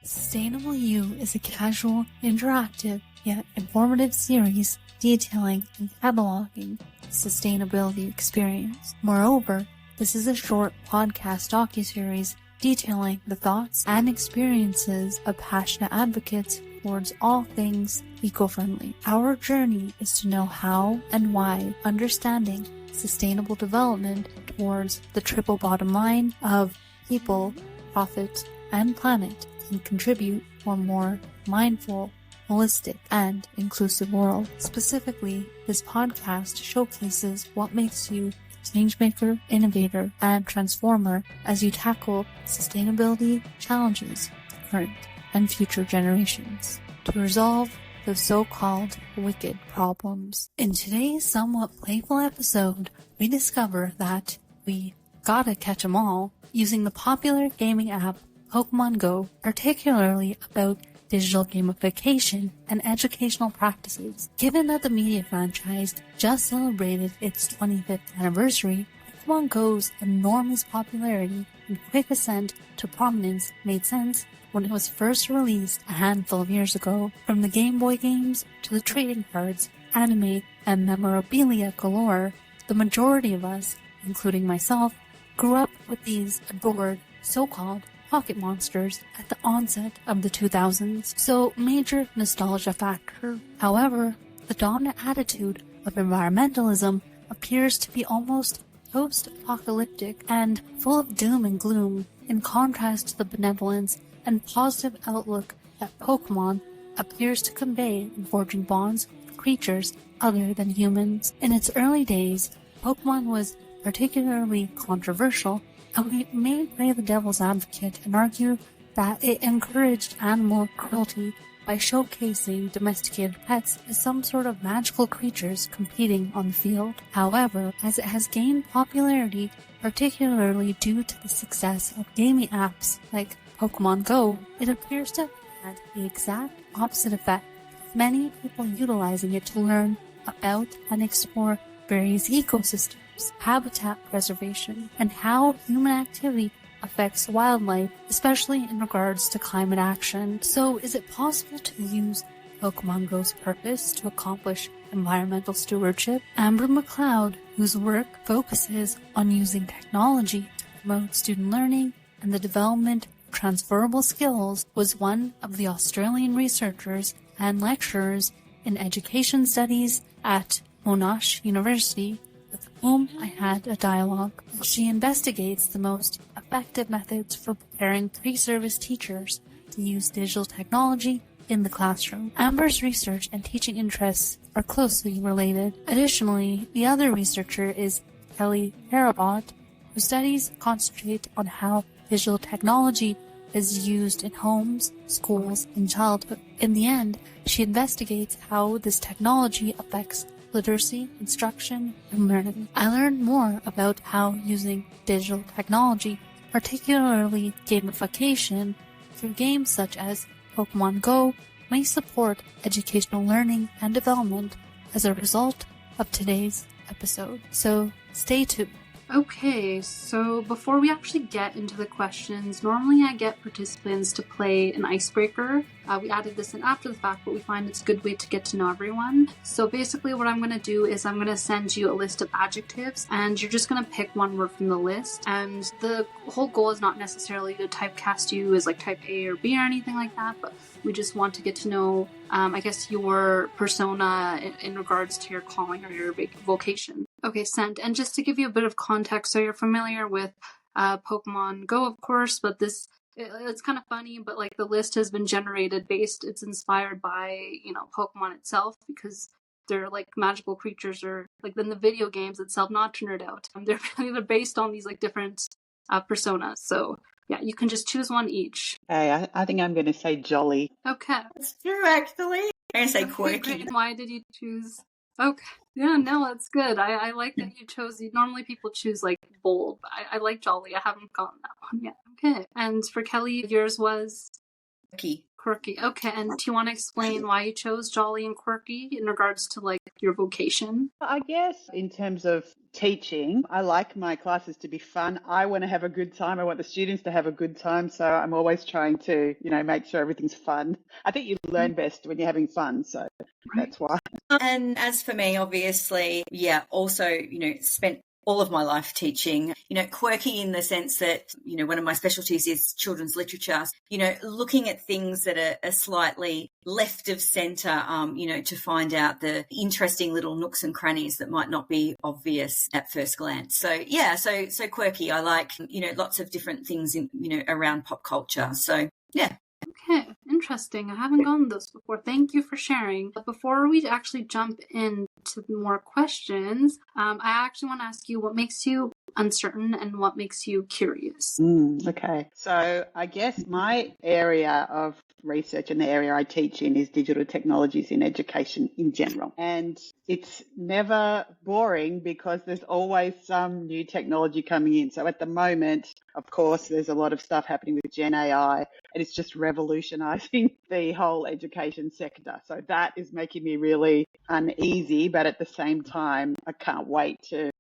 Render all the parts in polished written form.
Sustainable You is a casual, interactive, yet informative series detailing and cataloging the sustainability experience. Moreover, this is a short podcast docuseries detailing the thoughts and experiences of passionate advocates towards all things eco-friendly. Our journey is to know how and why understanding sustainable development towards the triple bottom line of people, profit, and planet can contribute to a more mindful, holistic, and inclusive world. Specifically, this podcast showcases what makes you a changemaker, innovator, and transformer as you tackle sustainability challenges for current and future generations to resolve the so-called wicked problems. In today's somewhat playful episode, we discover that we gotta catch 'em all using the popular gaming app Pokemon Go, particularly about digital gamification and educational practices. Given that the media franchise just celebrated its 25th anniversary, Pokemon Go's enormous popularity and quick ascent to prominence made sense when it was first released a handful of years ago. From the Game Boy games to the trading cards, anime, and memorabilia galore, the majority of us, including myself, grew up with these adored so-called pocket monsters at the onset of the 2000s, so major nostalgia factor. However, the dominant attitude of environmentalism appears to be almost post-apocalyptic and full of doom and gloom, in contrast to the benevolence and positive outlook that Pokemon appears to convey in forging bonds with creatures other than humans. In its early days, Pokemon was particularly controversial, and we may play the devil's advocate and argue that it encouraged animal cruelty by showcasing domesticated pets as some sort of magical creatures competing on the field. However, as it has gained popularity, particularly due to the success of gaming apps like Pokemon Go, it appears to have had the exact opposite effect, with many people utilizing it to learn about and explore various ecosystems, habitat preservation, and how human activity affects wildlife, especially in regards to climate action. So is it possible to use Pokemon Go's purpose to accomplish environmental stewardship? Amber McLeod, whose work focuses on using technology to promote student learning and the development of transferable skills, was one of the Australian researchers and lecturers in education studies at Monash University, with whom I had a dialogue. She investigates the most effective methods for preparing pre-service teachers to use digital technology in the classroom. Amber's research and teaching interests are closely related. Additionally, the other researcher is Kelly Carabott, whose studies concentrate on how digital technology is used in homes, schools, and childhood. In the end, she investigates how this technology affects literacy, instruction, and learning. I learned more about how using digital technology, particularly gamification, through games such as Pokemon Go, may support educational learning and development as a result of today's episode. So stay tuned. Okay, so before we actually get into the questions, normally I get participants to play an icebreaker. We added this in after the fact, but we find it's a good way to get to know everyone. So basically what I'm going to do is I'm going to send you a list of adjectives, and you're just going to pick one word from the list. And the whole goal is not necessarily to typecast you as like type A or B or anything like that, but we just want to get to know, I guess, your persona in regards to your calling or your vocation. Okay, sent. And just to give you a bit of context, so you're familiar with Pokemon Go, of course, but it's kind of funny, but like the list has been generated it's inspired by, Pokemon itself, because they're like magical creatures, or like in the video games itself, not to nerd out. They're based on these like different personas. So yeah, you can just choose one each. Hey, I think I'm going to say jolly. Okay. It's true, actually. I'm going to say quirky. Great. Why did you choose? Okay. Yeah, no, that's good. I like that you chose. Normally people choose like bold, but I like jolly. I haven't gotten that one yet. Okay. And for Kelly, yours was? Quirky. Okay. And do you want to explain why you chose jolly and quirky in regards to like your vocation? I guess in terms of teaching. I like my classes to be fun. I want to have a good time. I want the students to have a good time. So I'm always trying to, make sure everything's fun. I think you learn best when you're having fun. So that's why. And as for me, obviously, also, spent all of my life teaching, quirky in the sense that, one of my specialties is children's literature, looking at things that are slightly left of centre, to find out the interesting little nooks and crannies that might not be obvious at first glance. So, so quirky. I like, lots of different things in, around pop culture. So, yeah. Okay, interesting. I haven't gone those before. Thank you for sharing. But before we actually jump into more questions, I actually want to ask you what makes you uncertain and what makes you curious. Okay. So I guess my area of research and the area I teach in is digital technologies in education in general. And it's never boring because there's always some new technology coming in. So at the moment, of course, there's a lot of stuff happening with Gen AI, and it's just revolutionizing the whole education sector. So that is making me really uneasy, but at the same time, I can't wait to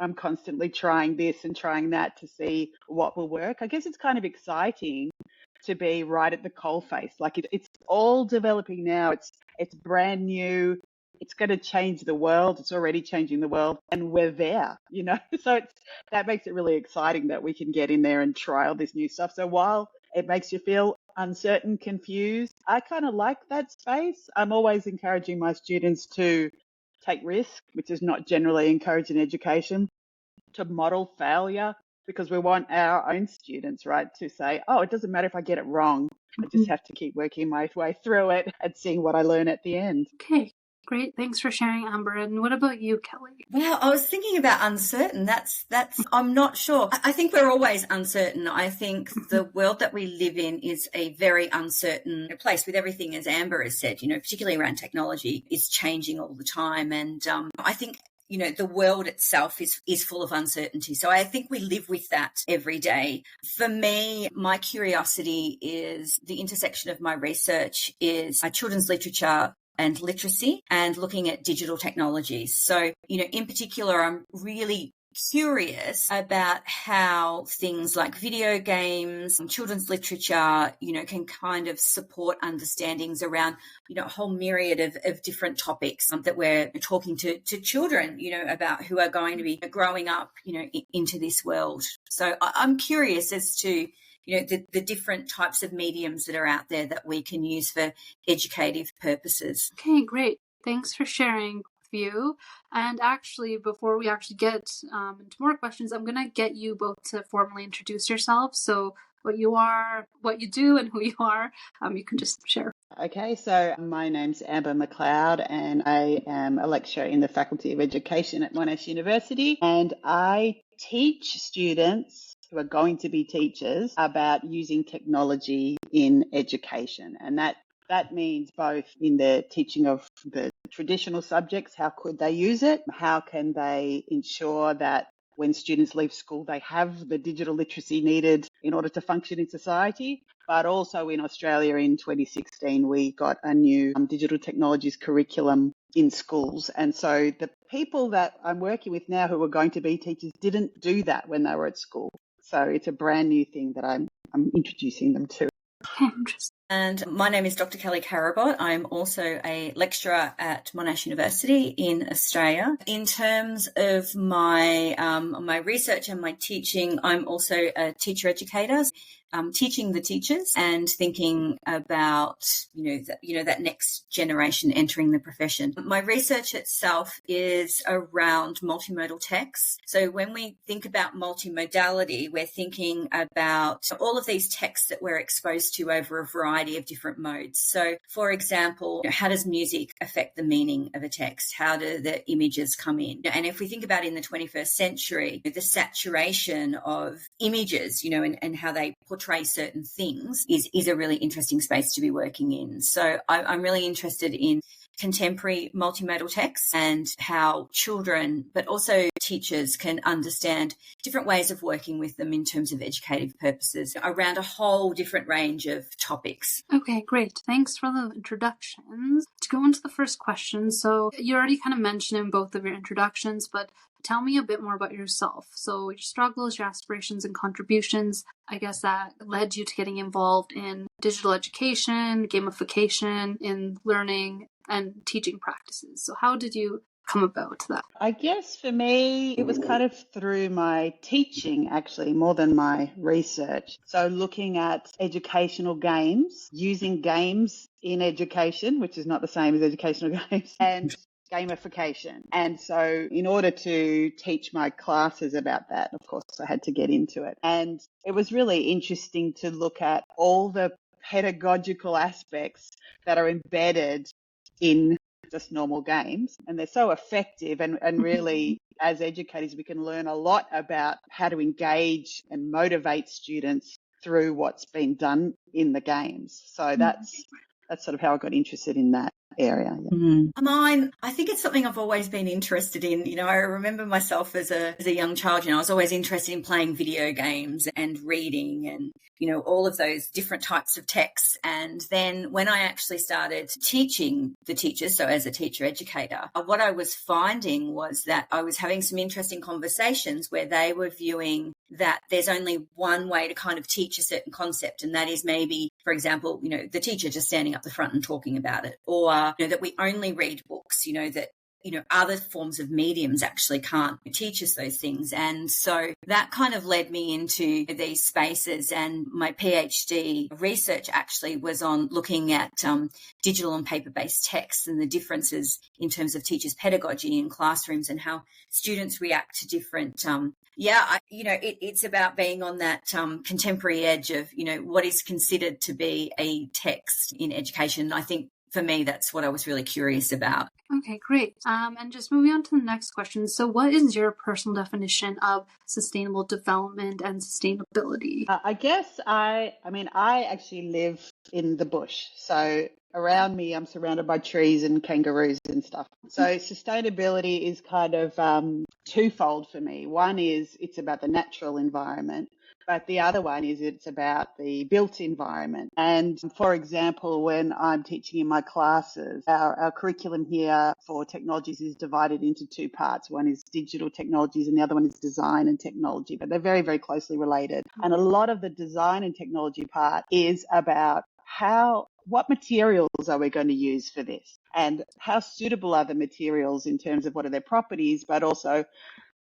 I'm constantly trying this and trying that to see what will work. I guess it's kind of exciting to be right at the coalface. It's all developing now. It's brand new. It's going to change the world. It's already changing the world, and we're there, So that makes it really exciting that we can get in there and trial this new stuff. So while it makes you feel uncertain, confused, I kind of like that space. I'm always encouraging my students to take risk, which is not generally encouraged in education, to model failure, because we want our own students, right, to say, oh, it doesn't matter if I get it wrong. I just have to keep working my way through it and seeing what I learn at the end. Okay, great. Thanks for sharing, Amber. And what about you, Kelly? Well, I was thinking about uncertain. That's I'm not sure. I think we're always uncertain. I think the world that we live in is a very uncertain place with everything, as Amber has said, particularly around technology, is changing all the time. And I think the world itself is full of uncertainty. So I think we live with that every day. For me, my curiosity is the intersection of my research is children's literature and literacy and looking at digital technologies. So, in particular, I'm really curious about how things like video games and children's literature, can kind of support understandings around, a whole myriad of different topics that we're talking to children, about who are going to be growing up, into this world. So I'm curious as to, the different types of mediums that are out there that we can use for educative purposes. Okay, great. Thanks for sharing with you. And actually, before we actually get into more questions, I'm going to get you both to formally introduce yourselves. So what you are, what you do, and who you are, you can just share. Okay, so my name's Amber McLeod, and I am a lecturer in the Faculty of Education at Monash University, and I teach students who are going to be teachers about using technology in education. And that means both in the teaching of the traditional subjects, how could they use it? How can they ensure that when students leave school, they have the digital literacy needed in order to function in society? But also in Australia in 2016, we got a new digital technologies curriculum in schools. And so the people that I'm working with now who are going to be teachers didn't do that when they were at school. So it's a brand new thing that I'm introducing them to. Interesting. And my name is Dr. Kelly Carabott. I'm also a lecturer at Monash University in Australia. In terms of my my research and my teaching, I'm also a teacher educator, teaching the teachers and thinking about that next generation entering the profession. My research itself is around multimodal texts. So when we think about multimodality, we're thinking about all of these texts that we're exposed to over a variety of different modes. So, for example, how does music affect the meaning of a text? How do the images come in? And if we think about in the 21st century, the saturation of images, and how they portray certain things is a really interesting space to be working in. So I'm really interested in contemporary multimodal texts and how children, but also teachers, can understand different ways of working with them in terms of educative purposes around a whole different range of topics. Okay, great. Thanks for the introductions. To go into the first question, so you already kind of mentioned in both of your introductions, but Tell me a bit more about yourself. So your struggles, your aspirations and contributions, I guess that led you to getting involved in digital education, gamification, in learning and teaching practices. So how did you come about that? I guess for me, it was kind of through my teaching, actually, more than my research. So looking at educational games, using games in education, which is not the same as educational games, and gamification. And so in order to teach my classes about that, of course, I had to get into it. And it was really interesting to look at all the pedagogical aspects that are embedded in just normal games, and they're so effective, and really as educators we can learn a lot about how to engage and motivate students through what's been done in the games. So that's sort of how I got interested in that area. Mine, I think it's something I've always been interested in. You know, I remember myself as a young child, you know, I was always interested in playing video games and reading and, you know, all of those different types of texts. And then when I actually started teaching the teachers, so as a teacher educator, what I was finding was that I was having some interesting conversations where they were viewing that there's only one way to kind of teach a certain concept, and that is maybe, for example, you know, the teacher just standing up the front and talking about it, or, you know, that we only read books, you know, that, you know, other forms of mediums actually can't teach us those things. And so that kind of led me into these spaces, and my PhD research actually was on looking at digital and paper-based texts and the differences in terms of teachers' pedagogy in classrooms and how students react to different it's about being on that contemporary edge of, you know, what is considered to be a text in education. I think for me, that's what I was really curious about. Okay, great. And just moving on to the next question. So what is your personal definition of sustainable development and sustainability? I guess I actually live in the bush. So around me, I'm surrounded by trees and kangaroos and stuff. So sustainability is kind of twofold for me. One is it's about the natural environment, but the other one is it's about the built environment. And for example, when I'm teaching in my classes, our curriculum here for technologies is divided into two parts. One is digital technologies and the other one is design and technology, but they're very, very closely related. And a lot of the design and technology part is about what materials are we going to use for this, and how suitable are the materials in terms of what are their properties, but also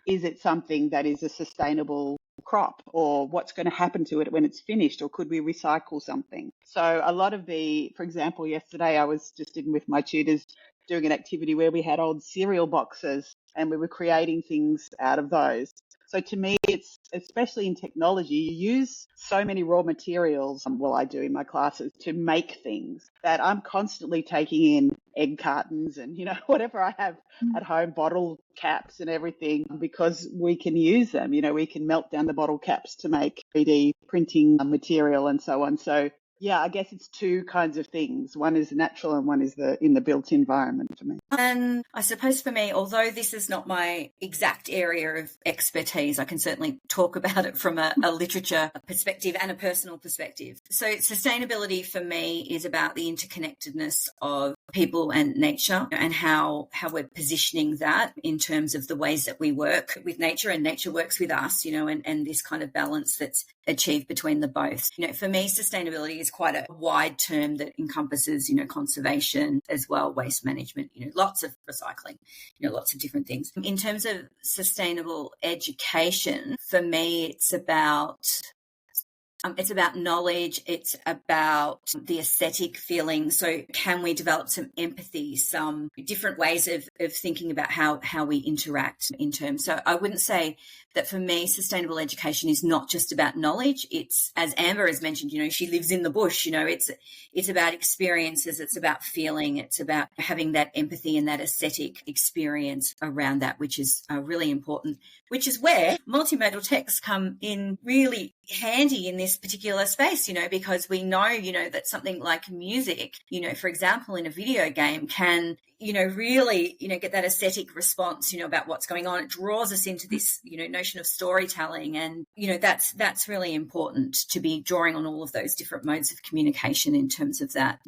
is it something that is a sustainable crop, or what's going to happen to it when it's finished, or could we recycle something? So a lot of for example, yesterday I was just in with my tutors doing an activity where we had old cereal boxes and we were creating things out of those. So to me, it's, especially in technology, you use so many raw materials, I do in my classes, to make things, that I'm constantly taking in egg cartons and, you know, whatever I have at home, bottle caps and everything, because we can use them. You know, we can melt down the bottle caps to make 3D printing material and so on. So yeah, I guess it's two kinds of things. One is natural and one is in the built environment for me. And I suppose for me, although this is not my exact area of expertise, I can certainly talk about it from a literature perspective and a personal perspective. So sustainability for me is about the interconnectedness of people and nature, and how we're positioning that in terms of the ways that we work with nature and nature works with us, you know, and this kind of balance that's achieved between the both. You know, for me, sustainability is quite a wide term that encompasses, you know, conservation as well, waste management, you know, lots of recycling, you know, lots of different things. In terms of sustainable education, for me, it's about knowledge. It's about the aesthetic feeling. So can we develop some empathy, some different ways of thinking about how we interact in terms. So I wouldn't say that for me, sustainable education is not just about knowledge. It's, as Amber has mentioned, you know, she lives in the bush, you know, it's about experiences. It's about feeling. It's about having that empathy and that aesthetic experience around that, which is really important, which is where multimodal texts come in really handy in this particular space, you know, because we know, you know, that something like music, you know, for example, in a video game can really, get that aesthetic response, about what's going on. It draws us into this, notion of storytelling. And, that's really important to be drawing on all of those different modes of communication in terms of that,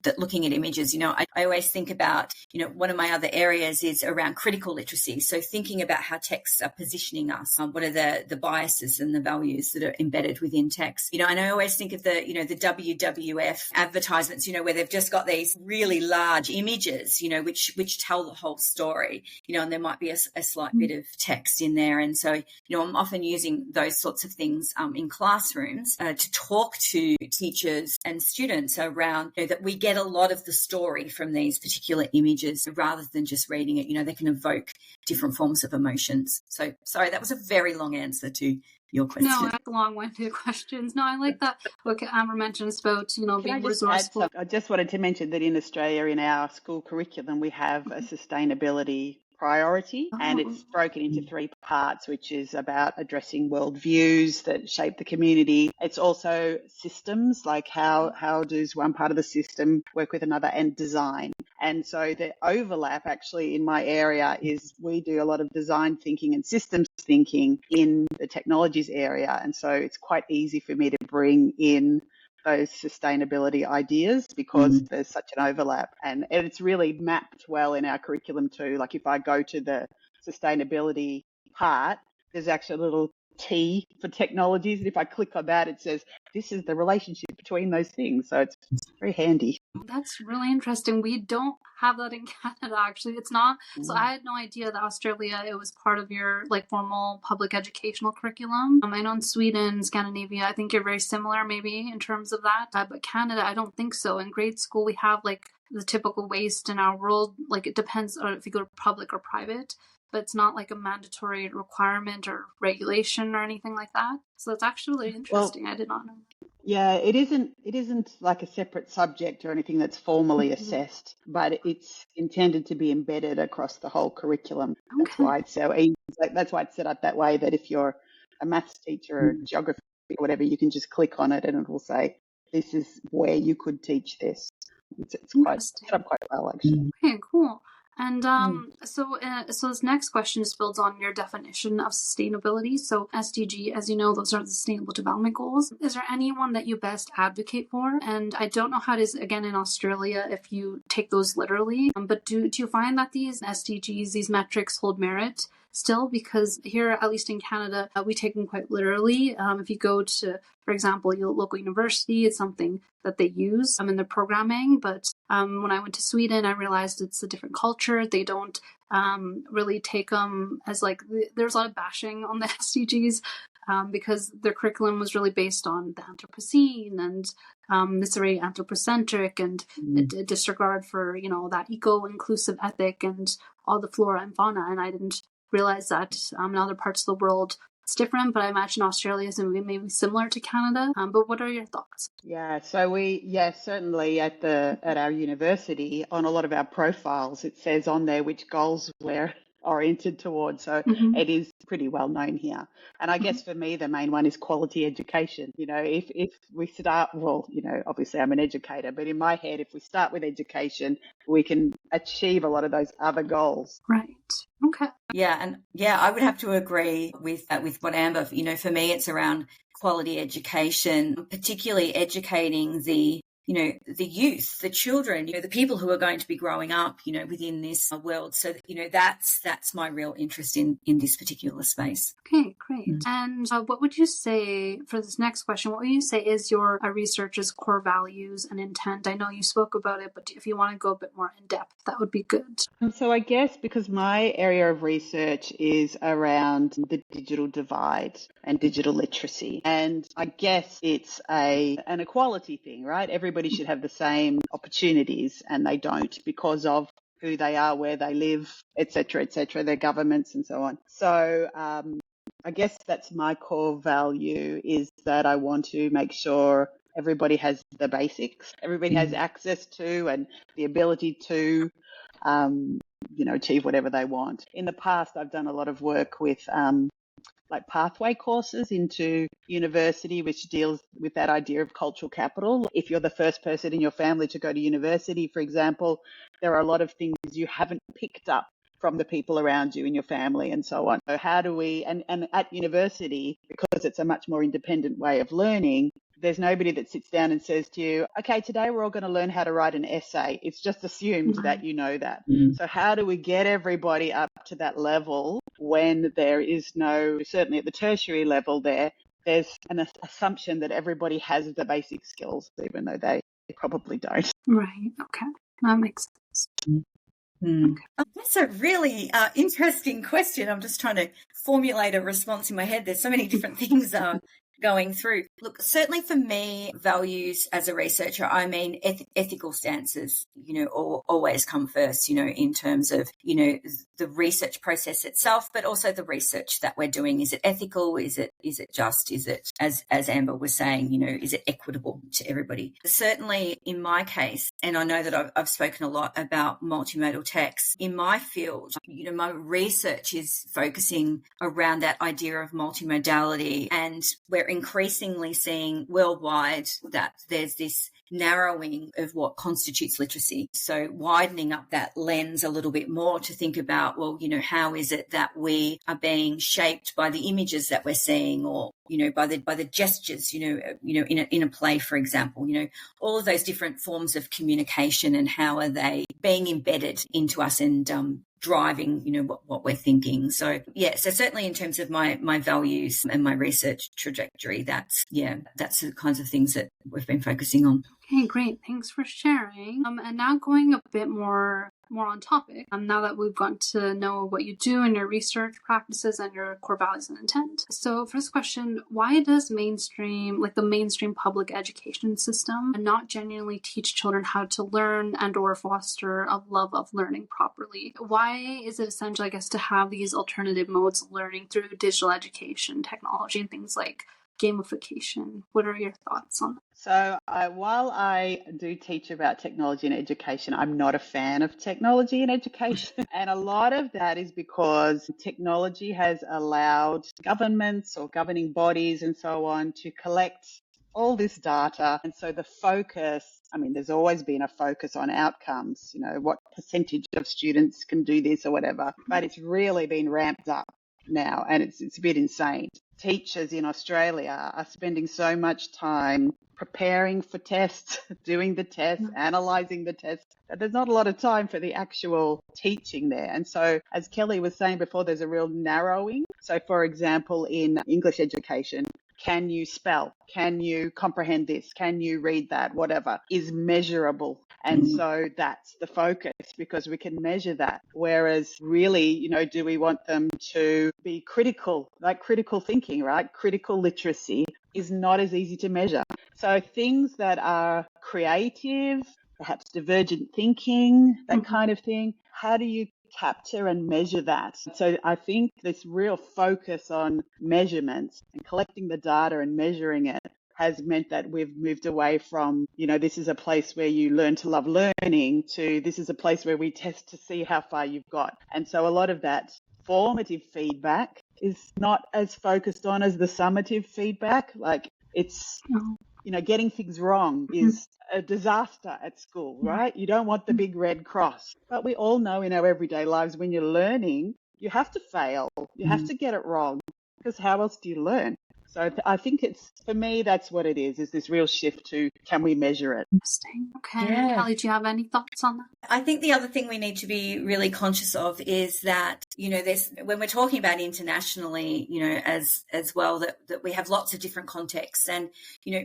that looking at images. I always think about, one of my other areas is around critical literacy. So thinking about how texts are positioning us, what are the biases and the values that are embedded within text, and I always think of the, the WWF advertisements, where they've just got these really large images, which tell the whole story, and there might be a slight bit of text in there. And so, I'm often using those sorts of things in classrooms to talk to teachers and students around, that we get a lot of the story from these particular images rather than just reading it. They can evoke different forms of emotions. So, sorry, that was a very long answer to your question. No, I like long-winded questions. No, I like that. What Amber mentioned about, being resourceful. I just wanted to mention that in Australia, in our school curriculum, we have a sustainability priority, and it's broken into 3 parts, which is about addressing worldviews that shape the community. It's also systems, like how does one part of the system work with another, and design. And so the overlap actually in my area is we do a lot of design thinking and systems thinking in the technologies area. And so it's quite easy for me to bring in those sustainability ideas because there's such an overlap, and it's really mapped well in our curriculum too. Like if I go to the sustainability part, there's actually a little T for technologies, and if I click on that, it says this is the relationship between those things. So it's very handy. That's really interesting. We don't have that in Canada, actually. It's not. So I had no idea that Australia, it was part of your formal public educational curriculum. I know in Sweden, Scandinavia, I think you're very similar maybe in terms of that. But Canada, I don't think so. In grade school, we have the typical waste in our world. It depends on if you go to public or private, but it's not a mandatory requirement or regulation or anything like that. So that's actually really interesting. I did not know. Yeah, it isn't like a separate subject or anything that's formally assessed, but it's intended to be embedded across the whole curriculum. Okay. That's why it's so easy. That's why it's set up that way, that if you're a maths teacher or geography or whatever, you can just click on it and it will say, this is where you could teach this. It's quite set up quite well, actually. Okay, cool. And so this next question just builds on your definition of sustainability. So SDG, as you know, those are the Sustainable Development Goals. Is there anyone that you best advocate for? And I don't know how it is, again, in Australia, if you take those literally, but do you find that these SDGs, these metrics hold merit still? Because here, at least in Canada, we take them quite literally. If you go to, for example, your local university, it's something that they use in their programming. But when I went to Sweden, I realized it's a different culture. They don't really take them as there's a lot of bashing on the SDGs because their curriculum was really based on the Anthropocene, and it's very anthropocentric and a disregard for, that eco-inclusive ethic and all the flora and fauna. And I didn't realize that in other parts of the world it's different, but I imagine Australia is maybe similar to Canada. But what are your thoughts? Yeah, so certainly at our university, on a lot of our profiles, it says on there which goals we're oriented towards. So it is pretty well known here. And I guess for me, the main one is quality education. If we start, obviously I'm an educator, but in my head, if we start with education, we can achieve a lot of those other goals. Right. Okay. Yeah. I would have to agree with what Amber, for me, it's around quality education, particularly educating the youth, the children, the people who are going to be growing up, within this world. So, that's my real interest in this particular space. Okay, great. And what would you say for this next question? What would you say is your research's core values and intent? I know you spoke about it, but if you want to go a bit more in depth, that would be good. So I guess because my area of research is around the digital divide and digital literacy, and I guess it's an equality thing, right? Everybody should have the same opportunities, and they don't because of who they are, where they live, et cetera, their governments and so on. So I guess that's my core value, is that I want to make sure everybody has the basics, everybody has access to and the ability to achieve whatever they want. In the past, I've done a lot of work with like pathway courses into university, which deals with that idea of cultural capital. If you're the first person in your family to go to university, for example, there are a lot of things you haven't picked up from the people around you in your family and so on. So how do we, and at university, because it's a much more independent way of learning, there's nobody that sits down and says to you, okay, today we're all going to learn how to write an essay. It's just assumed that you know that. So how do we get everybody up to that level when there is no, certainly at the tertiary level there's an assumption that everybody has the basic skills, even though they probably don't. Right. Okay. That makes sense. Okay. Oh, that's a really interesting question. I'm just trying to formulate a response in my head. There's so many different things going through. Look, certainly for me, values as a researcher, I mean, ethical stances, always come first, in terms of, the research process itself, but also the research that we're doing. Is it ethical? Is it just? Is it, as Amber was saying, is it equitable to everybody? Certainly in my case, and I know that I've spoken a lot about multimodal text in my field, my research is focusing around that idea of multimodality, and we're increasingly seeing worldwide that there's this narrowing of what constitutes literacy. So widening up that lens a little bit more to think about, well, how is it that we are being shaped by the images that we're seeing, or, by the gestures, in a play, for example, all of those different forms of communication, and how are they being embedded into us and driving, what we're thinking. So so certainly in terms of my values and my research trajectory, that's the kinds of things that we've been focusing on. Okay, great. Thanks for sharing. And now going a bit more on topic, now that we've gotten to know what you do and your research practices and your core values and intent. So first question, why does the mainstream public education system not genuinely teach children how to learn and or foster a love of learning properly? Why is it essential, I guess, to have these alternative modes of learning through digital education, technology, and things like gamification? What are your thoughts on that? So while I do teach about technology in education, I'm not a fan of technology in education. And a lot of that is because technology has allowed governments or governing bodies and so on to collect all this data. And so the focus, there's always been a focus on outcomes, what percentage of students can do this or whatever, but it's really been ramped up now, and it's a bit insane. Teachers in Australia are spending so much time preparing for tests, doing the tests, analysing the tests, that there's not a lot of time for the actual teaching there. And so, as Kelly was saying before, there's a real narrowing. So, for example, in English education, can you spell? Can you comprehend this? Can you read that? Whatever is measurable. And so that's the focus, because we can measure that. Whereas really, do we want them to be critical, like critical thinking, right? Critical literacy is not as easy to measure. So things that are creative, perhaps divergent thinking, that kind of thing, how do you capture and measure that? So I think this real focus on measurements and collecting the data and measuring it has meant that we've moved away from, this is a place where you learn to love learning, to this is a place where we test to see how far you've got. And so a lot of that formative feedback is not as focused on as the summative feedback. Like it's, getting things wrong is a disaster at school, right? You don't want the big red cross. But we all know in our everyday lives, when you're learning, you have to fail. You have to get it wrong, because how else do you learn? So I think for me, that's what it is this real shift to, can we measure it? Interesting. Okay. Yeah. Kelly, do you have any thoughts on that? I think the other thing we need to be really conscious of is that, there's, when we're talking about internationally, as well, that we have lots of different contexts, and,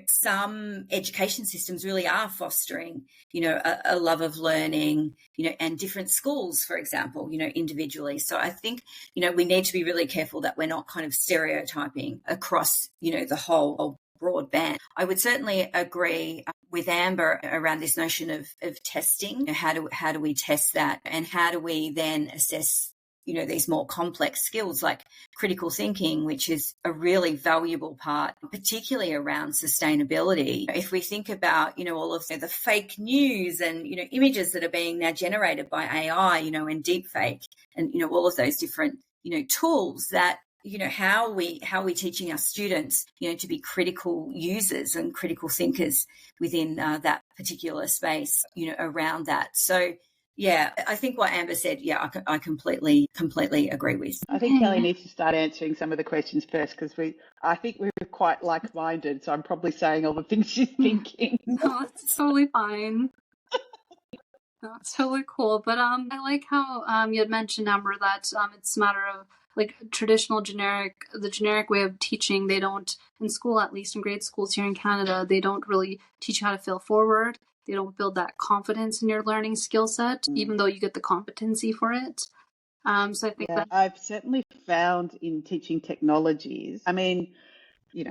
some education systems really are fostering, a love of learning, and different schools, for example, individually. So I think, we need to be really careful that we're not kind of stereotyping across, the whole broad band. I would certainly agree with Amber around this notion of testing. How do we test that, and how do we then assess these more complex skills like critical thinking, which is a really valuable part, particularly around sustainability. If we think about, all of the fake news and, images that are being now generated by AI, and deep fake, and, all of those different, tools that how are we teaching our students, to be critical users and critical thinkers within that particular space, around that. So, yeah, I think what Amber said, I completely agree with. I think Kelly needs to start answering some of the questions first, because I think we're quite like-minded, so I'm probably saying all the things she's thinking. No, it's totally fine. No, it's totally cool. But I like how you had mentioned, Amber, that it's a matter of like the generic way of teaching. They don't, in school, at least in grade schools here in Canada, they don't really teach you how to fail forward. They don't build that confidence in your learning skill set, even though you get the competency for it. So I think that I've certainly found in teaching technologies,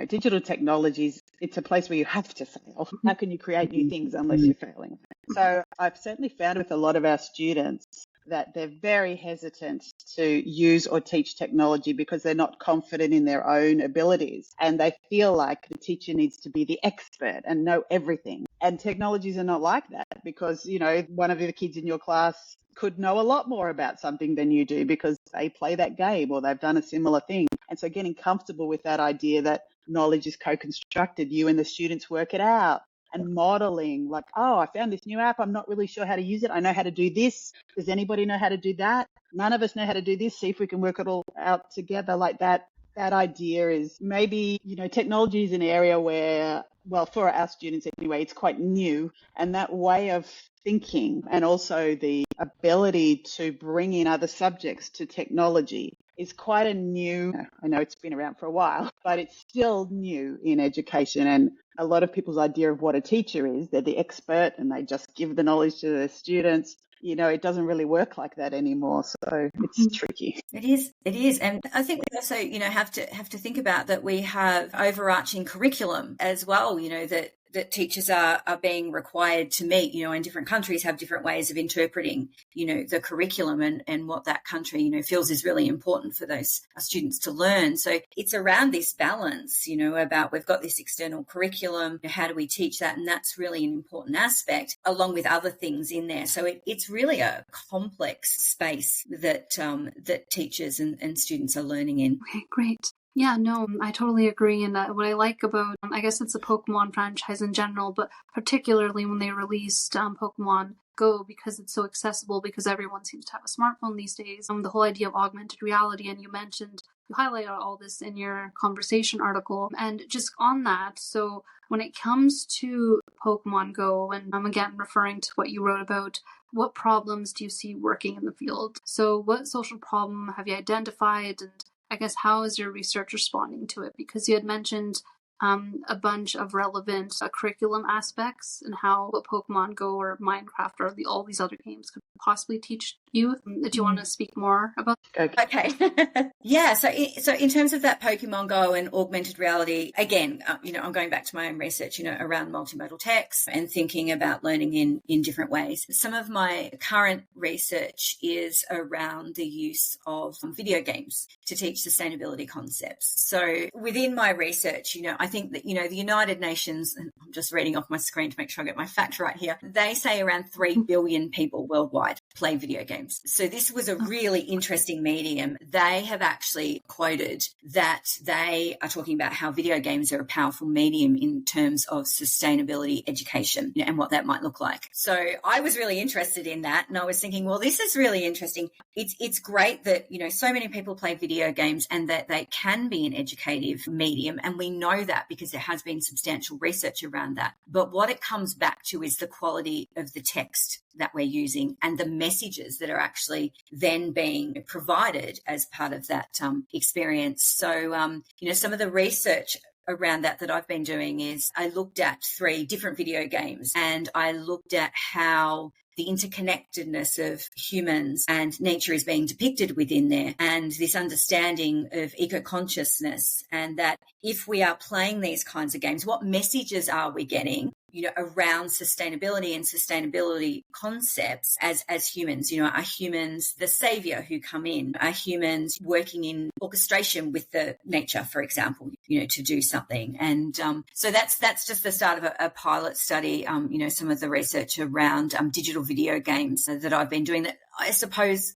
digital technologies, it's a place where you have to fail. How can you create new things unless you're failing? So I've certainly found with a lot of our students that they're very hesitant to use or teach technology because they're not confident in their own abilities. And they feel like the teacher needs to be the expert and know everything. And technologies are not like that, because, one of the kids in your class could know a lot more about something than you do because they play that game or they've done a similar thing. And so getting comfortable with that idea that knowledge is co-constructed, you and the students work it out, and modeling like, oh, I found this new app. I'm not really sure how to use it. I know how to do this. Does anybody know how to do that? None of us know how to do this. See if we can work it all out together like that. That idea is maybe, technology is an area where, well, for our students anyway, it's quite new. And that way of thinking and also the ability to bring in other subjects to technology is quite a new, I know it's been around for a while, but it's still new in education. And a lot of people's idea of what a teacher is, they're the expert and they just give the knowledge to their students. It doesn't really work like that anymore. So it's tricky. It is. And I think we also, have to think about that we have overarching curriculum as well, that teachers are being required to meet, and different countries have different ways of interpreting, the curriculum and what that country, feels is really important for those students to learn. So it's around this balance, about we've got this external curriculum, how do we teach that? And that's really an important aspect along with other things in there. So it's really a complex space that teachers and students are learning in. Okay, great. Yeah, no, I totally agree. And what I like about, I guess it's a Pokemon franchise in general, but particularly when they released Pokemon Go, because it's so accessible, because everyone seems to have a smartphone these days. The whole idea of augmented reality, and you highlighted all this in your conversation article. And just on that, so when it comes to Pokemon Go, and I'm again referring to what you wrote about, what problems do you see working in the field? So what social problem have you identified, and I guess how is your research responding to it? Because you had mentioned a bunch of relevant curriculum aspects and how what Pokemon Go or Minecraft or all these other games could possibly teach youth. Do you want to speak more about that? Okay. Yeah. So in terms of that Pokemon Go and augmented reality, again, I'm going back to my own research, around multimodal text and thinking about learning in different ways. Some of my current research is around the use of video games to teach sustainability concepts. So within my research, I think that, the United Nations, and I'm just reading off my screen to make sure I get my facts right here, they say around 3 billion people worldwide play video games. So this was a really interesting medium. They have actually quoted that they are talking about how video games are a powerful medium in terms of sustainability education and what that might look like. So I was really interested in that, and I was thinking, well, this is really interesting. It's great that, so many people play video games and that they can be an educative medium, and we know that because there has been substantial research around that. But what it comes back to is the quality of the text that we're using and the messages that are actually then being provided as part of that experience. So, some of the research around that I've been doing is I looked at 3 different video games, and I looked at how the interconnectedness of humans and nature is being depicted within there, and this understanding of eco-consciousness, and that if we are playing these kinds of games, what messages are we getting, around sustainability and sustainability concepts as humans? Are humans the savior who come in? Are humans working in orchestration with the nature, for example, to do something? And so that's just the start of a pilot study, some of the research around digital video games that I've been doing that I suppose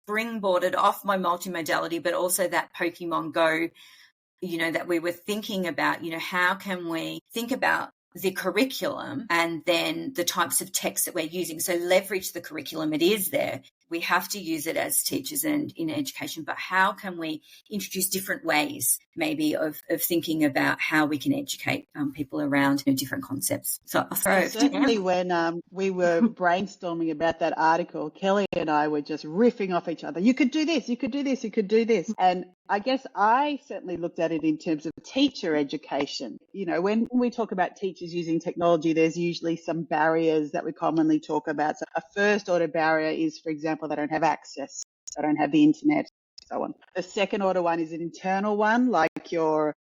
springboarded off my multimodality, but also that Pokemon Go, that we were thinking about, how can we think about the curriculum and then the types of text that we're using. So leverage the curriculum. It is there. We have to use it as teachers and in education, but how can we introduce different ways maybe of thinking about how we can educate people around different concepts? So certainly when we were brainstorming about that article, Kelly and I were just riffing off each other. You could do this, you could do this, you could do this. And I guess I certainly looked at it in terms of teacher education. When we talk about teachers using technology, there's usually some barriers that we commonly talk about. So a first order barrier is, for example, they don't have access, they don't have the internet, so on. The second order one is an internal one, like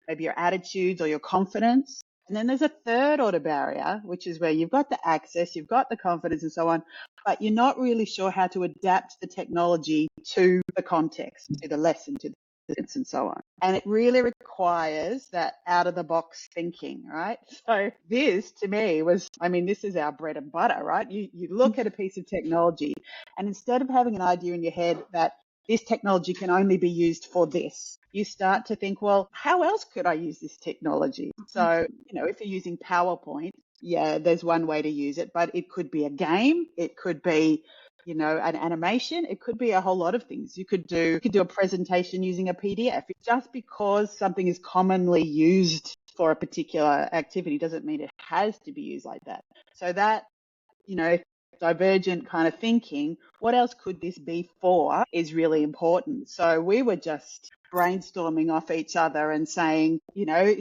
maybe your attitudes or your confidence. And then there's a third order barrier, which is where you've got the access, you've got the confidence and so on, but you're not really sure how to adapt the technology to the context, to the lesson, to the students and so on. And it really requires that out of the box thinking, right? So this to me this is our bread and butter, right? You look at a piece of technology and instead of having an idea in your head that this technology can only be used for this, you start to think, well, how else could I use this technology? So, if you're using PowerPoint, yeah, there's one way to use it, but it could be a game. It could be, an animation. It could be a whole lot of things. You could do a presentation using a PDF. Just because something is commonly used for a particular activity doesn't mean it has to be used like that. So that, divergent kind of thinking, what else could this be for, is really important. So we were just brainstorming off each other and saying,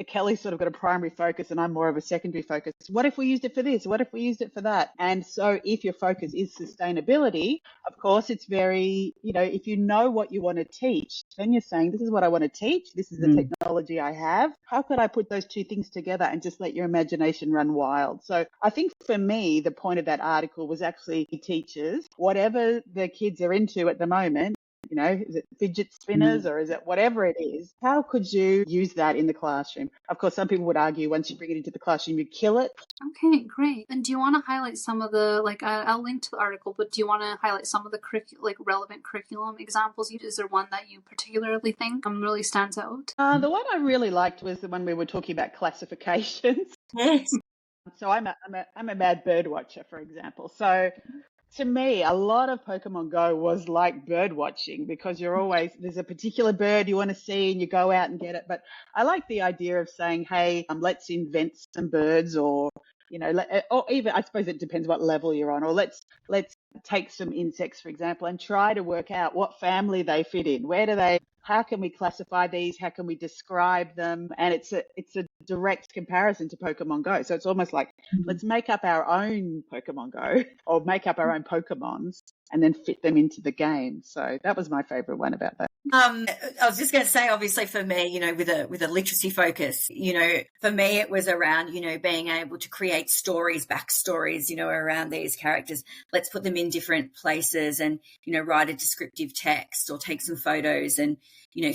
Kelly's sort of got a primary focus and I'm more of a secondary focus. What if we used it for this? What if we used it for that? And so if your focus is sustainability, of course, it's very, if you know what you want to teach, then you're saying, this is what I want to teach. This is the technology I have. How could I put those two things together and just let your imagination run wild? So I think for me, the point of that article was actually teachers, whatever the kids are into at the moment, is it fidget spinners or is it whatever it is? How could you use that in the classroom? Of course, some people would argue once you bring it into the classroom, you kill it. Okay, great. And do you want to highlight some of the, I'll link to the article, but do you want to highlight some of the relevant curriculum examples? Is there one that you particularly think really stands out? The one I really liked was the one we were talking about classifications. Yes. So I'm a mad bird watcher, for example. So to me, a lot of Pokemon Go was like bird watching because there's a particular bird you want to see and you go out and get it. But I like the idea of saying, hey, let's invent some birds or even, I suppose it depends what level you're on, or let's take some insects, for example, and try to work out what family they fit in. How can we classify these? How can we describe them? And it's a direct comparison to Pokemon Go. So it's almost like, let's make up our own Pokemon Go or make up our own Pokemons and then fit them into the game. So that was my favorite one about that. I was just going to say, obviously for me, with a literacy focus, for me, it was around, being able to create stories, backstories, around these characters. Let's put them in different places and, write a descriptive text or take some photos and,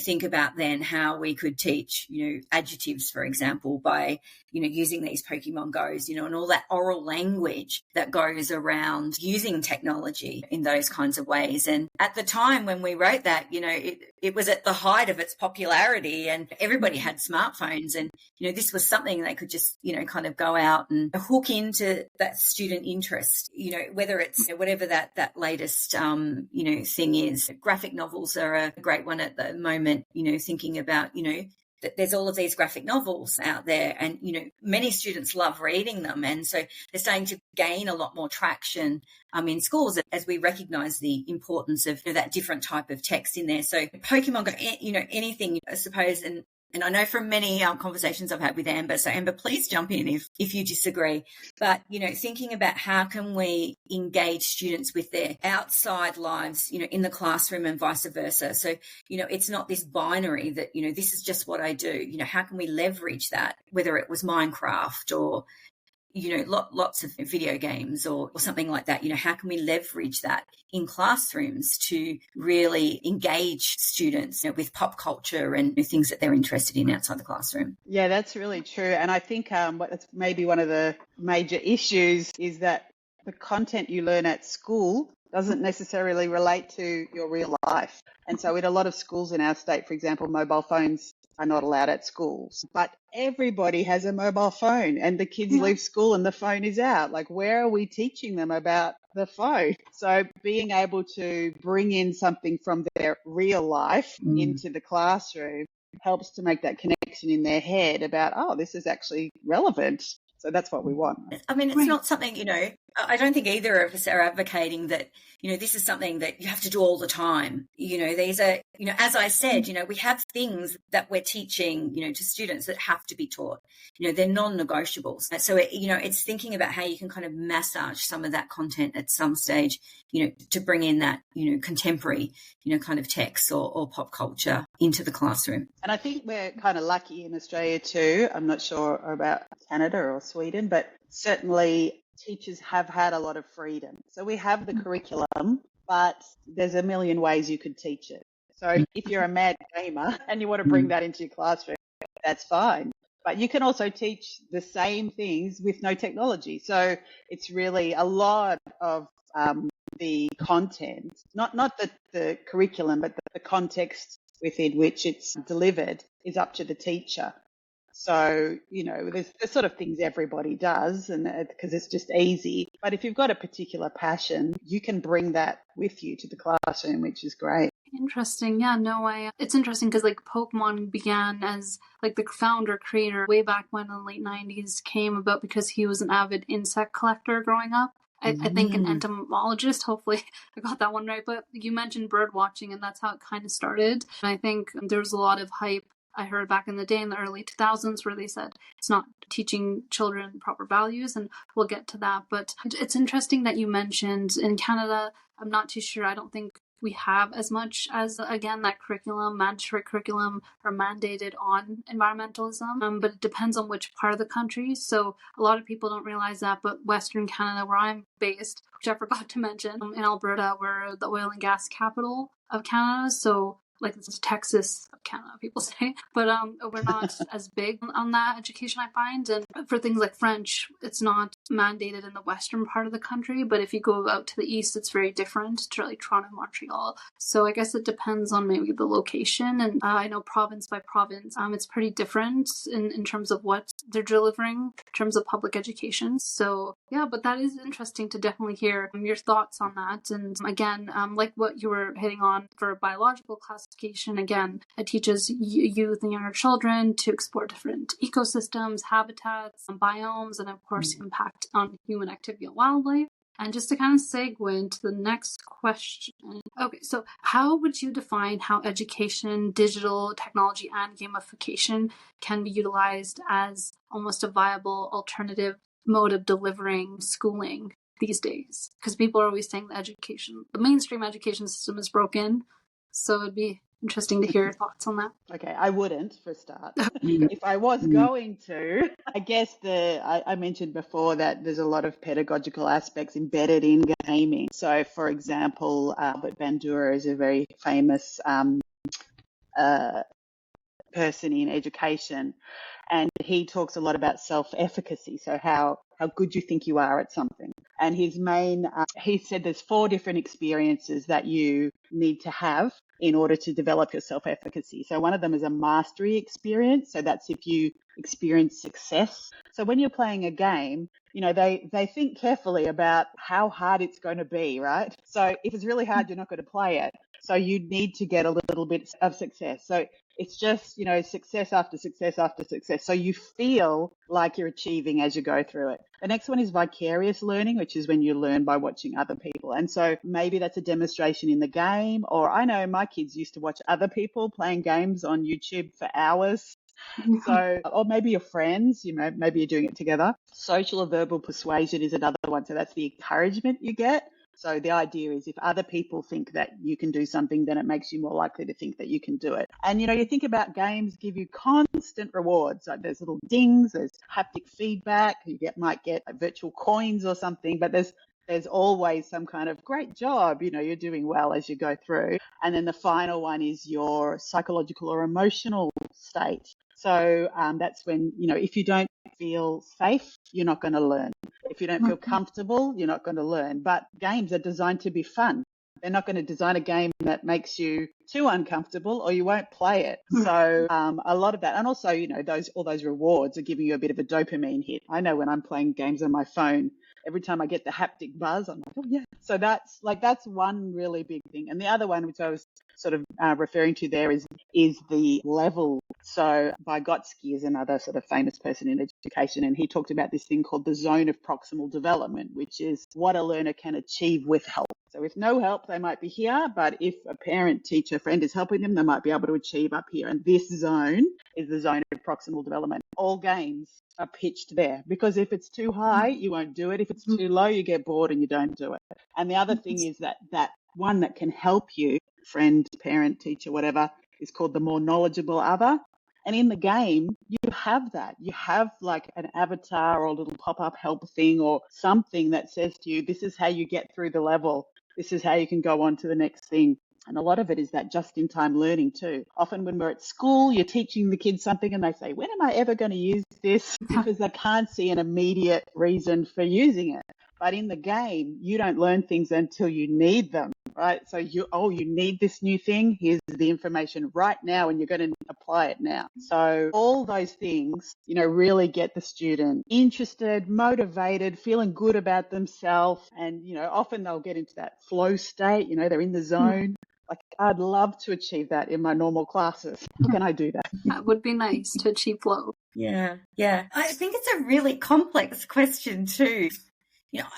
think about then how we could teach, adjectives, for example, by, using these Pokemon Goes, and all that oral language that goes around using technology in those kinds of ways. And at the time when we wrote that, it was at the height of its popularity and everybody had smartphones and, this was something they could just, kind of go out and hook into that student interest, whether it's whatever that latest, thing is. Graphic novels are a great one at the moment, thinking about, that there's all of these graphic novels out there and, many students love reading them. And so they're starting to gain a lot more traction in schools as we recognise the importance of that different type of text in there. So Pokemon Go, anything, I suppose, and I know from many conversations I've had with Amber, so Amber, please jump in if you disagree. But, thinking about how can we engage students with their outside lives, in the classroom and vice versa. So, it's not this binary that, this is just what I do. How can we leverage that, whether it was Minecraft or, lots of video games or something like that. How can we leverage that in classrooms to really engage students with pop culture and things that they're interested in outside the classroom? Yeah, that's really true. And I think that's maybe one of the major issues is that the content you learn at school doesn't necessarily relate to your real life. And so in a lot of schools in our state, for example, mobile phones are not allowed at schools, but everybody has a mobile phone and the kids leave school and the phone is out. Like, where are we teaching them about the phone? So being able to bring in something from their real life into the classroom helps to make that connection in their head about, oh, this is actually relevant. So that's what we want. I mean, it's not something, I don't think either of us are advocating that, this is something that you have to do all the time. These are, as I said, we have things that we're teaching, to students that have to be taught. They're non-negotiables. So, it's thinking about how you can kind of massage some of that content at some stage, to bring in that, contemporary, kind of text or pop culture into the classroom. And I think we're kind of lucky in Australia too. I'm not sure about Canada or Sweden, but certainly teachers have had a lot of freedom. So we have the curriculum, but there's a million ways you could teach it. So if you're a mad gamer and you want to bring that into your classroom, that's fine. But you can also teach the same things with no technology. So it's really a lot of the content, not the curriculum, but the context within which it's delivered is up to the teacher. So, there's sort of things everybody does, and because it's just easy. But if you've got a particular passion, you can bring that with you to the classroom, which is great. Interesting. Yeah, no, it's interesting because like Pokemon began as like the founder creator way back when in the late 90s came about because he was an avid insect collector growing up. I think an entomologist, hopefully I got that one right, but you mentioned bird watching and that's how it kind of started. And I think there was a lot of hype I heard back in the day in the early 2000s where they said it's not teaching children proper values, and we'll get to that. But it's interesting that you mentioned in Canada, I'm not too sure, I don't think we have as much as, again, that curriculum, mandatory curriculum or mandated on environmentalism, but it depends on which part of the country. So a lot of people don't realize that, but Western Canada, where I'm based, which I forgot to mention, in Alberta, we're the oil and gas capital of Canada. So like it's Texas of Canada, people say, but we're not as big on that education, I find. And for things like French, it's not mandated in the western part of the country, but if you go out to the east, it's very different to like Toronto, Montreal. So I guess it depends on maybe the location, and I know province by province, it's pretty different in terms of what they're delivering in terms of public education. So yeah, but that is interesting to definitely hear your thoughts on that. And again, like what you were hitting on for biological classification, again, it teaches youth and younger children to explore different ecosystems, habitats, biomes, and of course impact on human activity and wildlife. And just to kind of segue into the next question. Okay, so how would you define how education, digital technology, and gamification can be utilized as almost a viable alternative mode of delivering schooling these days? Because people are always saying the mainstream education system is broken. So it'd be interesting to hear your thoughts on that. Okay, I wouldn't, for a start. If I was going to, I guess I mentioned before that there's a lot of pedagogical aspects embedded in gaming. So, for example, Albert Bandura is a very famous person in education, and he talks a lot about self-efficacy, so how good you think you are at something. And he said there's 4 different experiences that you need to have in order to develop your self-efficacy. So one of them is a mastery experience. So that's if you experience success. So when you're playing a game, they think carefully about how hard it's going to be, right? So if it's really hard, you're not going to play it. So you need to get a little bit of success. So it's just, success after success after success. So you feel like you're achieving as you go through it. The next one is vicarious learning, which is when you learn by watching other people. And so maybe that's a demonstration in the game, or I know my kids used to watch other people playing games on YouTube for hours. So, or maybe your friends, maybe you're doing it together. Social or verbal persuasion is another one. So that's the encouragement you get. So the idea is if other people think that you can do something, then it makes you more likely to think that you can do it. And, you think about games give you constant rewards. Like there's little dings, there's haptic feedback, might get virtual coins or something, but there's always some kind of great job, you're doing well as you go through. And then the final one is your psychological or emotional state. So that's when, if you don't feel safe, you're not going to learn. If you don't feel comfortable, you're not going to learn. But games are designed to be fun. They're not going to design a game that makes you too uncomfortable or you won't play it. So a lot of that. And also, all those rewards are giving you a bit of a dopamine hit. I know when I'm playing games on my phone, every time I get the haptic buzz, I'm like, oh yeah. So that's one really big thing. And the other one, which I was sort of referring to there, is the level. So Vygotsky is another sort of famous person in education, and he talked about this thing called the zone of proximal development, which is what a learner can achieve with help. So with no help, they might be here, but if a parent, teacher, friend is helping them, they might be able to achieve up here. And this zone is the zone of proximal development. All games are pitched there, because if it's too high, you won't do it. If it's too low, you get bored and you don't do it. And the other thing is that one that can help you, friend, parent, teacher, whatever, is called the more knowledgeable other. And in the game, you have that. You have like an avatar or a little pop-up help thing or something that says to you, this is how you get through the level. This is how you can go on to the next thing. And a lot of it is that just-in-time learning too. Often when we're at school, you're teaching the kids something and they say, when am I ever going to use this? Because they can't see an immediate reason for using it. But in the game, you don't learn things until you need them, right? So you need this new thing. Here's the information right now and you're going to apply it now. So all those things, really get the student interested, motivated, feeling good about themselves. And, often they'll get into that flow state, they're in the zone. Like, I'd love to achieve that in my normal classes. How can I do that? That would be nice to achieve flow. Yeah. I think it's a really complex question too.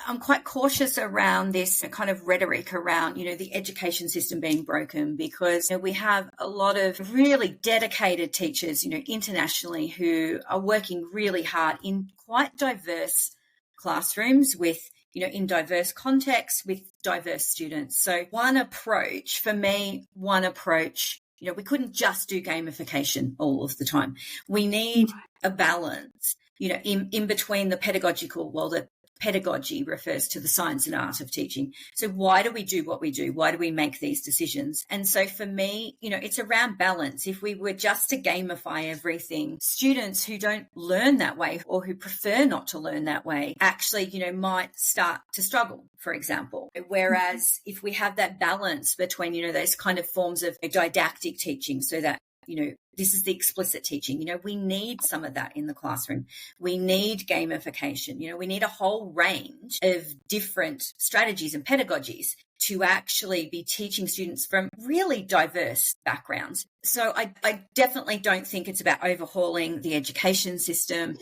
I'm quite cautious around this kind of rhetoric around, the education system being broken, because we have a lot of really dedicated teachers, internationally, who are working really hard in quite diverse classrooms with, in diverse contexts with diverse students. So one approach, we couldn't just do gamification all of the time. We need a balance, in between the pedagogical, the pedagogy refers to the science and art of teaching. So why do we do what we do? Why do we make these decisions? And so for me, it's around balance. If we were just to gamify everything, students who don't learn that way or who prefer not to learn that way actually, might start to struggle, for example. Whereas if we have that balance between, those kind of forms of didactic teaching, so that this is the explicit teaching. We need some of that in the classroom. We need gamification. We need a whole range of different strategies and pedagogies to actually be teaching students from really diverse backgrounds. So I definitely don't think it's about overhauling the education system,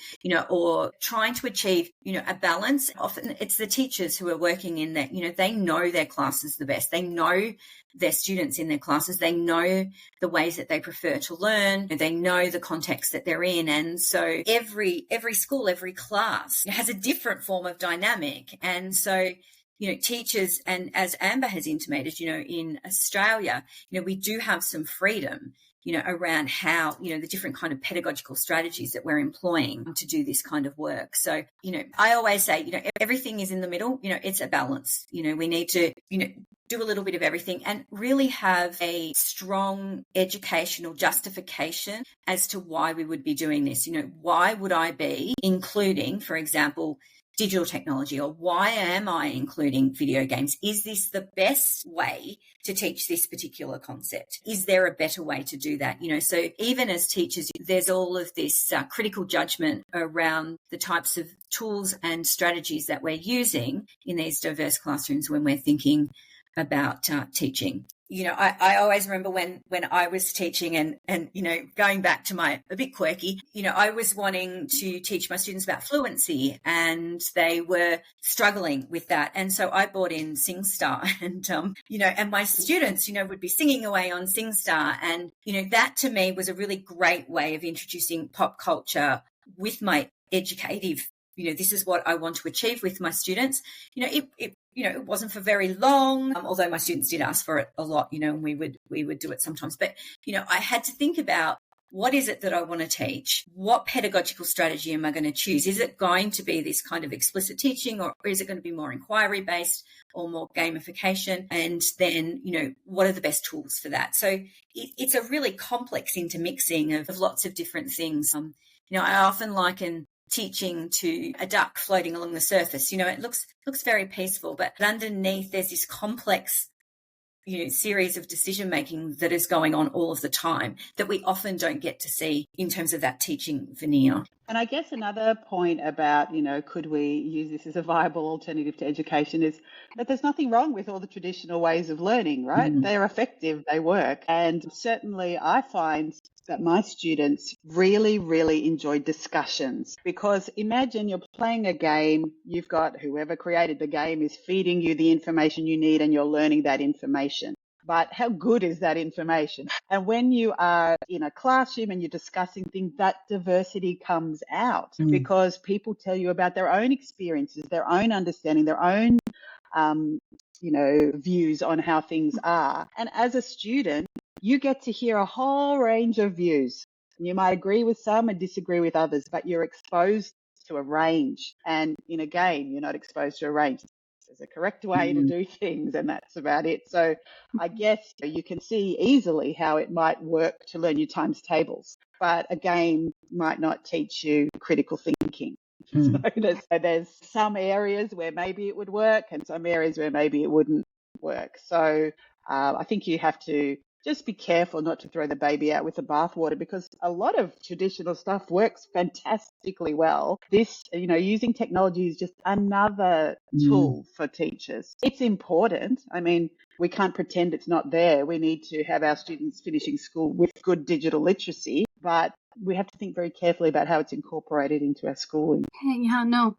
or trying to achieve, a balance. Often it's the teachers who are working in that, they know their classes the best. They know their students in their classes. They know the ways that they prefer to learn. They know the context that they're in. And so every school, every class has a different form of dynamic. And so teachers, and as Amber has intimated, in Australia, we do have some freedom, around how, the different kind of pedagogical strategies that we're employing to do this kind of work. So, I always say, everything is in the middle, it's a balance. We need to, do a little bit of everything and really have a strong educational justification as to why we would be doing this. Why would I be including, for example, digital technology, or why am I including video games? Is this the best way to teach this particular concept? Is there a better way to do that? So even as teachers, there's all of this critical judgment around the types of tools and strategies that we're using in these diverse classrooms when we're thinking about teaching. I always remember when I was teaching and going back to my a bit quirky, I was wanting to teach my students about fluency and they were struggling with that. And so I brought in SingStar and my students, would be singing away on SingStar. And, that to me was a really great way of introducing pop culture with my educative, this is what I want to achieve with my students. It wasn't for very long, although my students did ask for it a lot, and we would do it sometimes. But, I had to think about what is it that I want to teach? What pedagogical strategy am I going to choose? Is it going to be this kind of explicit teaching, or is it going to be more inquiry based or more gamification? And then, what are the best tools for that? So it's a really complex intermixing of lots of different things. I often liken teaching to a duck floating along the surface. It looks very peaceful, but underneath there's this complex series of decision making that is going on all of the time that we often don't get to see in terms of that teaching veneer. And I guess another point about, could we use this as a viable alternative to education is that there's nothing wrong with all the traditional ways of learning, right? Mm. They're effective, they work. And certainly I find that my students really, really enjoy discussions, because imagine you're playing a game, you've got whoever created the game is feeding you the information you need and you're learning that information. But how good is that information? And when you are in a classroom and you're discussing things, that diversity comes out because people tell you about their own experiences, their own understanding, their own, views on how things are. And as a student, you get to hear a whole range of views. You might agree with some and disagree with others, but you're exposed to a range. And in a game, you're not exposed to a range. There's a correct way to do things, and that's about it. So I guess you can see easily how it might work to learn your times tables, but a game might not teach you critical thinking. So there's some areas where maybe it would work and some areas where maybe it wouldn't work. So I think you have to just be careful not to throw the baby out with the bathwater, because a lot of traditional stuff works fantastically well. This, using technology is just another tool for teachers. It's important. I mean, we can't pretend it's not there. We need to have our students finishing school with good digital literacy, but we have to think very carefully about how it's incorporated into our schooling.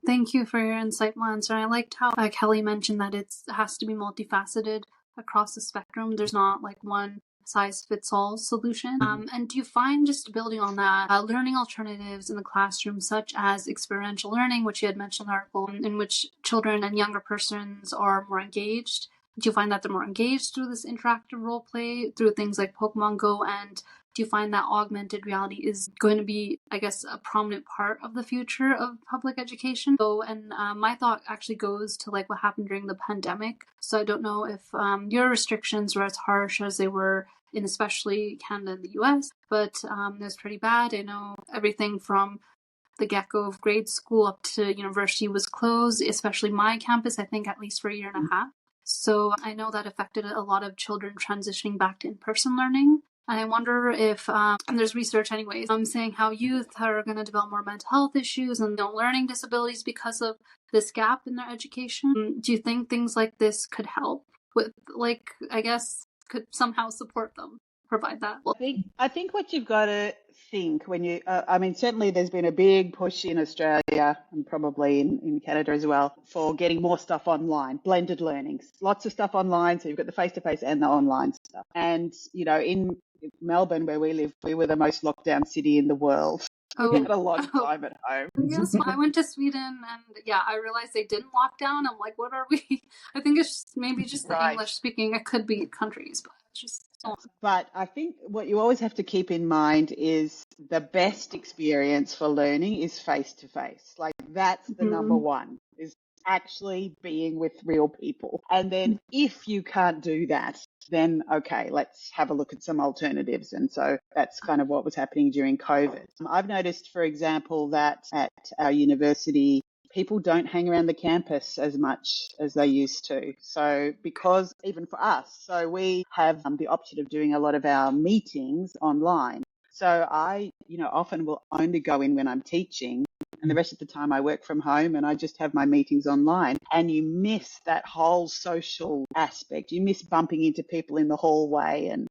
Thank you for your insightful answer. I liked how Kelly mentioned that it has to be multifaceted across the spectrum. There's not like one size fits all solution. And do you find, just building on that, learning alternatives in the classroom, such as experiential learning, which you had mentioned in the article, in which children and younger persons are more engaged? Do you find that they're more engaged through this interactive role play, through things like Pokemon Go? And do you find that augmented reality is going to be, I guess, a prominent part of the future of public education? My thought actually goes to like what happened during the pandemic. So I don't know if your restrictions were as harsh as they were in especially Canada and the US, but it was pretty bad. I know everything from the get-go of grade school up to university was closed, especially my campus, I think at least for a year and a half. So I know that affected a lot of children transitioning back to in-person learning. And I wonder if, and there's research anyways, saying how youth are going to develop more mental health issues and learning disabilities because of this gap in their education. Do you think things like this could help with, could somehow support them, provide that? I think what you've got to think when you, certainly there's been a big push in Australia and probably in Canada as well for getting more stuff online, blended learnings, lots of stuff online. So you've got the face-to-face and the online stuff. And, in Melbourne, where we live, we were the most locked down city in the world. We had a lot of time at home. Yes, I went to Sweden and I realized they didn't lock down. I'm like, what are we? I think it's maybe just the English speaking. It could be countries, but it's just. But I think what you always have to keep in mind is the best experience for learning is face to face. Like that's the number one, is actually being with real people. And then if you can't do that, then okay, let's have a look at some alternatives. And so that's kind of what was happening during COVID. I've noticed, for example, that at our university, people don't hang around the campus as much as they used to. So because even for us, so we have the option of doing a lot of our meetings online. So I, often will only go in when I'm teaching, and the rest of the time I work from home and I just have my meetings online. And you miss that whole social aspect. You miss bumping into people in the hallway and,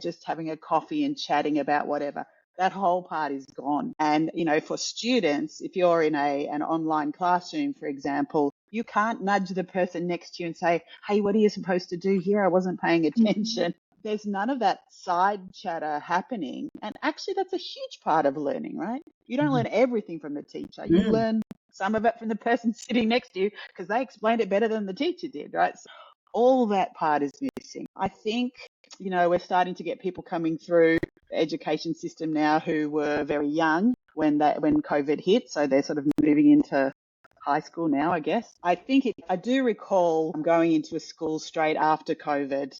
just having a coffee and chatting about whatever. That whole part is gone. And, for students, if you're in an online classroom, for example, you can't nudge the person next to you and say, hey, what are you supposed to do here? I wasn't paying attention. There's none of that side chatter happening. And actually, that's a huge part of learning, right? You don't learn everything from the teacher. You learn some of it from the person sitting next to you because they explained it better than the teacher did, right? So all that part is missing. I think, we're starting to get people coming through education system now who were very young when COVID hit, so they're sort of moving into high school now, I guess. I do recall going into a school straight after COVID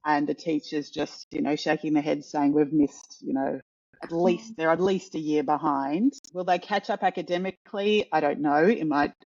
and the teachers just, shaking their heads saying we've missed, they're at least a year behind. Will they catch up academically? I don't know.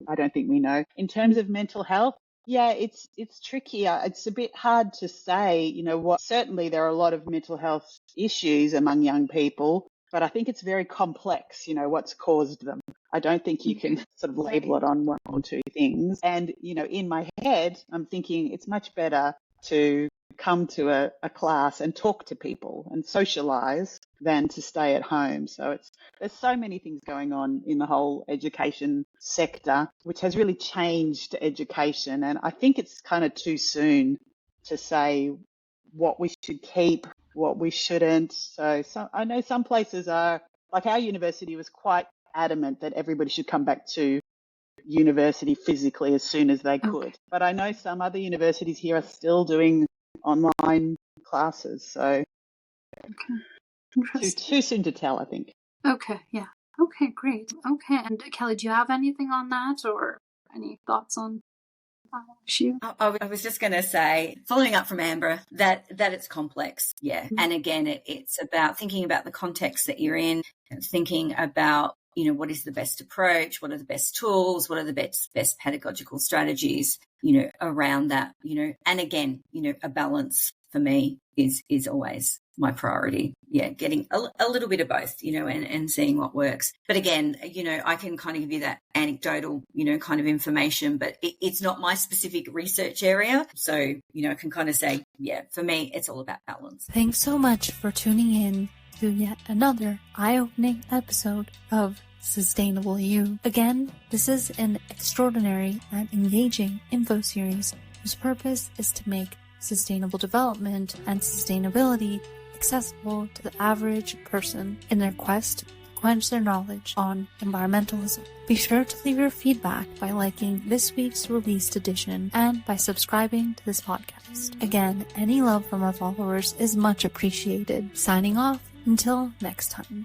I don't think we know. In terms of mental health, yeah, it's trickier. It's a bit hard to say, certainly there are a lot of mental health issues among young people, but I think it's very complex, what's caused them. I don't think you can sort of label it on one or two things. And, in my head, I'm thinking it's much better to come to a class and talk to people and socialize than to stay at home. So there's so many things going on in the whole education sector, which has really changed education. And I think it's kind of too soon to say what we should keep, what we shouldn't. So I know some places are, like our university was quite adamant that everybody should come back to university physically as soon as they could. Okay. But I know some other universities here are still doing online classes. So too soon to tell, I think. Okay, yeah. Okay, great. Okay, and Kelly, do you have anything on that or any thoughts on that issue? I was just going to say, following up from Amber, that it's complex. Yeah. Mm-hmm. And again, it's about thinking about the context that you're in and thinking about, what is the best approach? What are the best tools? What are the best pedagogical strategies, around that, and again, a balance for me is always my priority. Yeah. Getting a little bit of both, and seeing what works. But again, I can kind of give you that anecdotal, kind of information, but it's not my specific research area. So, I can kind of say, yeah, for me, it's all about balance. Thanks so much for tuning in to yet another eye-opening episode of Sustainable You. Again, this is an extraordinary and engaging info series whose purpose is to make sustainable development and sustainability accessible to the average person in their quest to quench their knowledge on environmentalism. Be sure to leave your feedback by liking this week's released edition and by subscribing to this podcast. Again, any love from our followers is much appreciated. Signing off until next time.